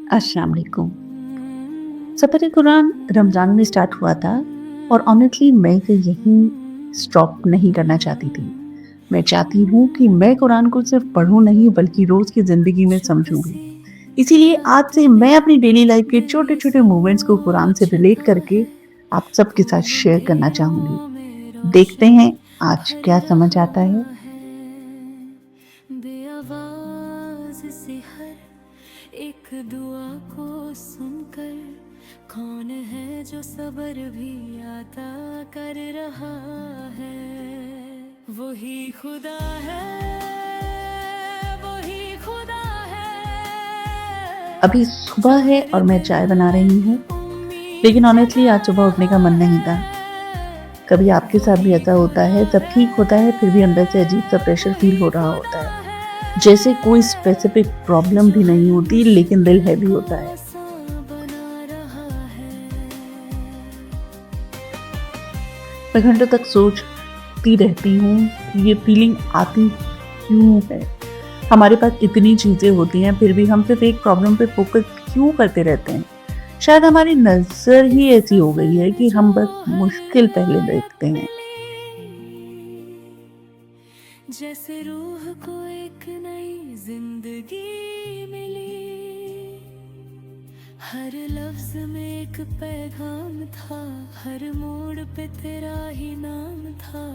अस्सलाम वालेकुम। सफ़र कुरान रमज़ान में स्टार्ट हुआ था और ऑनेस्टली मैं इसे यहीं स्टॉप नहीं करना चाहती थी। मैं चाहती हूँ कि मैं कुरान को सिर्फ़ पढूँ नहीं बल्कि रोज़ की ज़िंदगी में समझूँ भी। इसीलिए आज से मैं अपनी डेली लाइफ़ के छोटे-छोटे मोमेंट्स को कुरान से रिलेट करके आप सबके साथ शेयर करना चाहूँगी। देखते हैं आज क्या समझ आता है। बेआवाज सी हर एक दुआ को सुनकर कौन है जो सबर भी आता कर रहा है। वही खुदा है, वही खुदा है। अभी सुबह है और मैं चाय बना रही हूँ, लेकिन ऑनेस्टली आज सुबह उठने का मन नहीं था। कभी आपके साथ भी ऐसा होता है, सब ठीक होता है फिर भी अंदर से अजीब-सा प्रेशर फ़ील हो रहा होता है। जैसे कोई स्पेसिफिक प्रॉब्लम भी नहीं होती लेकिन दिल हैवी होता है। मैं घंटों तक सोचती रहती हूँ कि ये फीलिंग आती क्यों है? हमारे पास इतनी चीज़ें होती हैं फिर भी हम सिर्फ़ एक प्रॉब्लम पे फ़ोकस क्यों करते रहते हैं? शायद हमारी नज़र ही ऐसी हो गई है कि हम बस मुश्किल पहले देखते हैं। जैसे रूह को एक नई जिंदगी मिली, हर लफ्ज में एक पैगाम था, हर मोड़ पे तेरा ही नाम था।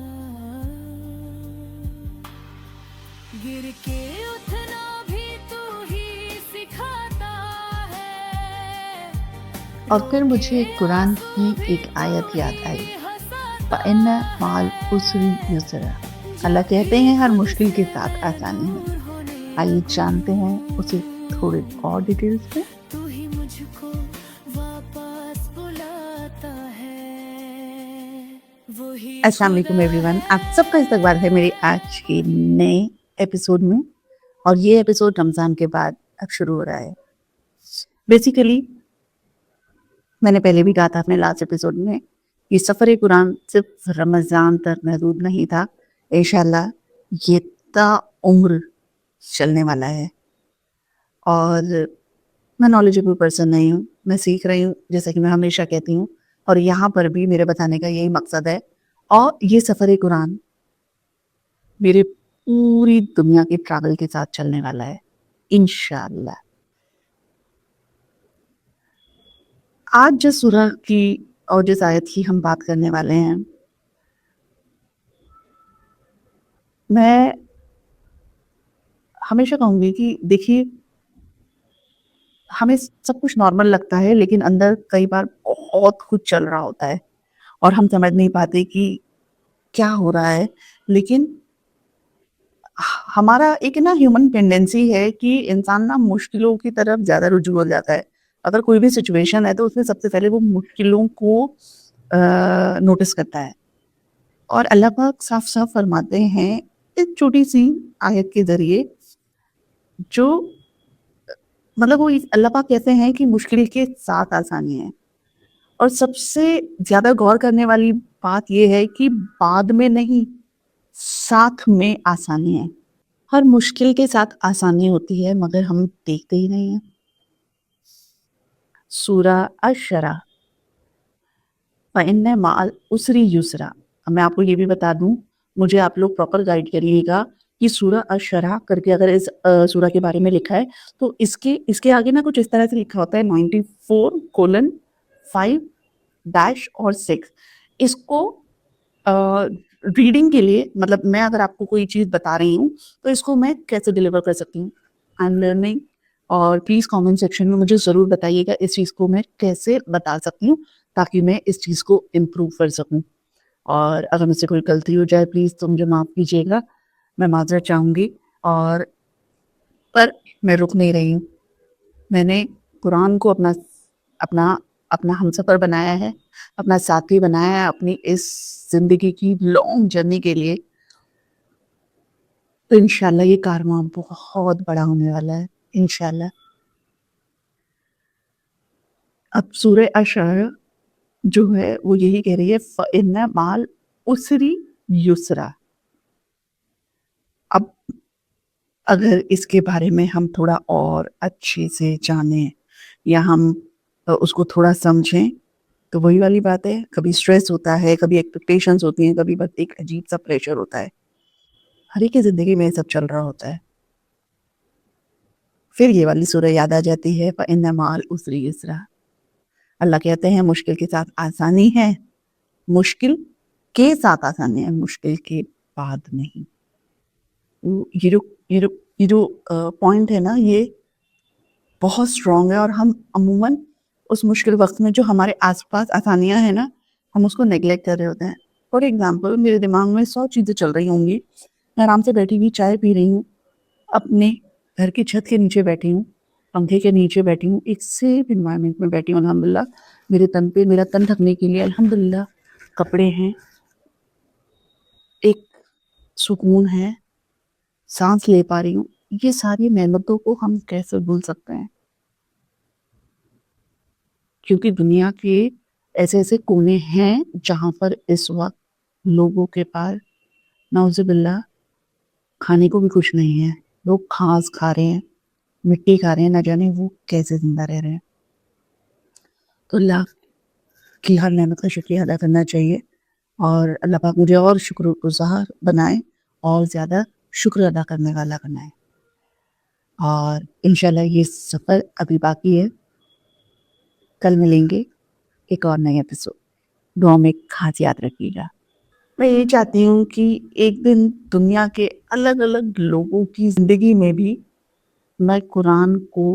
गिर के उठना भी तू ही सिखाता है, और रो फिर के मुझे कुरान आंसू की भी एक आयत तू याद ही आई। हंसाता फ़इन्न मअल है। उसरि युस्रा। अल्लाह जब भी कहते हैं हर मुश्किल के मुझसे साथ आसानी है। दूर होने आइए जानते हैं उसे थोड़े लगूं, और डिटेल्स में। तू ही मुझको वापस बुलाता है। वही अस्सलाम खुदा वालेकुम एवरीवन, है, आप सबका इस्तकबाल है मेरे आज के नए एपिसोड में। और ये एपिसोड रमज़ान के बाद अब शुरू हो रहा है। बेसिकली मैंने पहले भी कहा था अपने लास्ट एपिसोड में कि सफ़र कुरान सिर्फ रमज़ान तक महदूद नहीं था। इंशाल्लाह ये ताउम्र चलने वाला है। और मैं नॉलेजेबल पर्सन नहीं हूँ, मैं सीख रही हूँ जैसा कि मैं हमेशा कहती हूँ, और यहाँ पर भी मेरे बताने का यही मकसद है। और ये सफ़र कुरान मेरे पूरी दुनिया के ट्रैवल के साथ चलने वाला है इंशाल्लाह। आज जिस सूरह की और जिस आयत की हम बात करने वाले हैं, मैं हमेशा कहूँगी कि देखिए, हमें सब कुछ नॉर्मल लगता है लेकिन अंदर कई बार बहुत कुछ चल रहा होता है और हम समझ नहीं पाते कि क्या हो रहा है। लेकिन हमारा एक ना ह्यूमन टेंडेंसी है कि इंसान ना मुश्किलों की तरफ ज़्यादा रुजू हो जाता है। अगर कोई भी सिचुएशन है तो उसमें सबसे पहले वो मुश्किलों को नोटिस करता है। और अल्लाह पाक साफ-साफ फरमाते हैं इस छोटी-सी आयत के ज़रिए, जो मतलब वो इस अल्लाह पाक कहते हैं कि मुश्किल के साथ आसानी है। और सबसे ज़्यादा गौर करने वाली बात ये है कि बाद में नहीं, साथ में आसानी है। हर मुश्किल के साथ आसानी होती है मगर हम देखते ही नहीं हैं। सूरा अश-शरा, फ़इन्न मअल उसरि युस्रा। अब मैं आपको ये भी बता दूँ, मुझे आप लोग प्रॉपर गाइड करिएगा कि सूरा अश-शरा करके अगर इस सूरा के बारे में लिखा है, तो इसके इसके आगे ना कुछ इस तरह से लिखा होता है 94:5 डैश और 6। इसको अ, रीडिंग के लिए, मतलब मैं अगर आपको कोई चीज़ बता रही हूँ, तो इसको मैं कैसे डिलीवर कर सकती हूँ? I am learning. और प्लीज़ कमेंट सेक्शन में मुझे ज़रूर बताइएगा इस चीज़ को मैं कैसे बता सकती हूँ, ताकि मैं इस चीज़ को इम्प्रूव कर सकूँ। और अगर मुझसे कोई गलती हो जाए प्लीज़ तो मुझे माफ़ कीजिएगा, मैं माज़रत चाहूँगी। और पर मैं रुक नहीं रही हूँ। मैंने कुरान को अपना अपना अपना हमसफ़र बनाया है, अपना साथी बनाया है अपनी इस ज़िंदगी की लॉन्ग जर्नी के लिए। तो इंशाल्लाह ये कारवां बहुत बड़ा होने वाला है, इंशाल्लाह। अब सूरह अश-शअरा जो है वो यही कह रही है फ़इन्न मअल उसरि युस्रा। अब अगर इसके बारे में हम थोड़ा और अच्छे से जानें, یا ہم اس کو تھوڑا سمجھیں. تو وہی والی بات ہے, کبھی اسٹریس ہوتا ہے, کبھی ایکسپیکٹیشنز ہوتی ہیں, کبھی بس ایک عجیب سا پریشر ہوتا ہے. ہر ایک کی زندگی میں یہ سب چل رہا ہوتا ہے. پھر یہ والی سورہ یاد آ جاتی ہے, فَإِنَّ مَعَ الْعُسْرِ يُسْرًا. اللہ کہتے ہیں مشکل کے ساتھ آسانی ہے, مشکل کے ساتھ آسانی ہے, مشکل کے بعد نہیں. یہ جو پوائنٹ ہے نا, یہ بہت اسٹرانگ ہے. اور ہم عموماً اس مشکل وقت میں جو ہمارے آس پاس آسانیاں ہیں نا, ہم اس کو نیگلیکٹ کر رہے ہوتے ہیں. فار ایگزامپل, میرے دماغ میں 100 چیزیں چل رہی ہوں گی, میں آرام سے بیٹھی ہوئی چائے پی رہی ہوں, اپنے گھر کی چھت کے نیچے بیٹھی ہوں, پنکھے کے نیچے بیٹھی ہوں, ایک سیف انوائرمنٹ میں بیٹھی ہوں. الحمدللہ میرے تن پہ میرا تن ڈھکنے کے لیے الحمدللہ کپڑے ہیں, ایک سکون ہے, سانس لے پا رہی ہوں. یہ ساری نعمتوں کو ہم کیسے بھول سکتے ہیں؟ کیونکہ دنیا کے ایسے ایسے کونے ہیں جہاں پر اس وقت لوگوں کے پاس نعوذ باللہ کھانے کو بھی کچھ نہیں ہے. لوگ گھاس کھا رہے ہیں, مٹی کھا رہے ہیں, نہ جانے وہ کیسے زندہ رہ رہے ہیں. تو اللہ کی ہر نعمت کا شکریہ ادا کرنا چاہیے, اور اللہ پاک مجھے اور شکر گزار بنائے, اور زیادہ شکر ادا کرنے والا بنائے. اور انشاءاللہ یہ سفر ابھی باقی ہے. کل ملیں گے ایک اور نئے ایپیسوڈ. دعا میں خاص یاد رکھیے گا. میں یہ چاہتی ہوں کہ ایک دن دنیا کے الگ الگ لوگوں کی زندگی میں بھی میں قرآن کو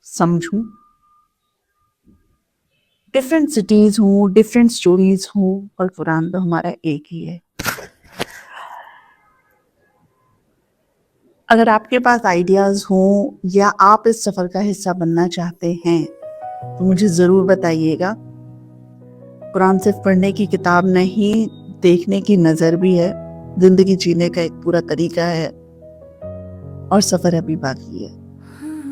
سمجھوں. ڈفرینٹ سٹیز ہوں, ڈفرینٹ سٹوریز ہوں, اور قرآن تو ہمارا ایک ہی ہے. اگر آپ کے پاس آئیڈیاز ہوں یا آپ اس سفر کا حصہ بننا چاہتے ہیں تو مجھے ضرور بتائیے گا. قرآن صرف پڑھنے کی کتاب نہیں, دیکھنے کی نظر بھی ہے, زندگی جینے کا ایک پورا طریقہ ہے, اور سفر ابھی باقی ہے.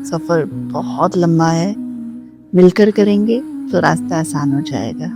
سفر بہت لمبا ہے, مل کر کریں گے تو راستہ آسان ہو جائے گا.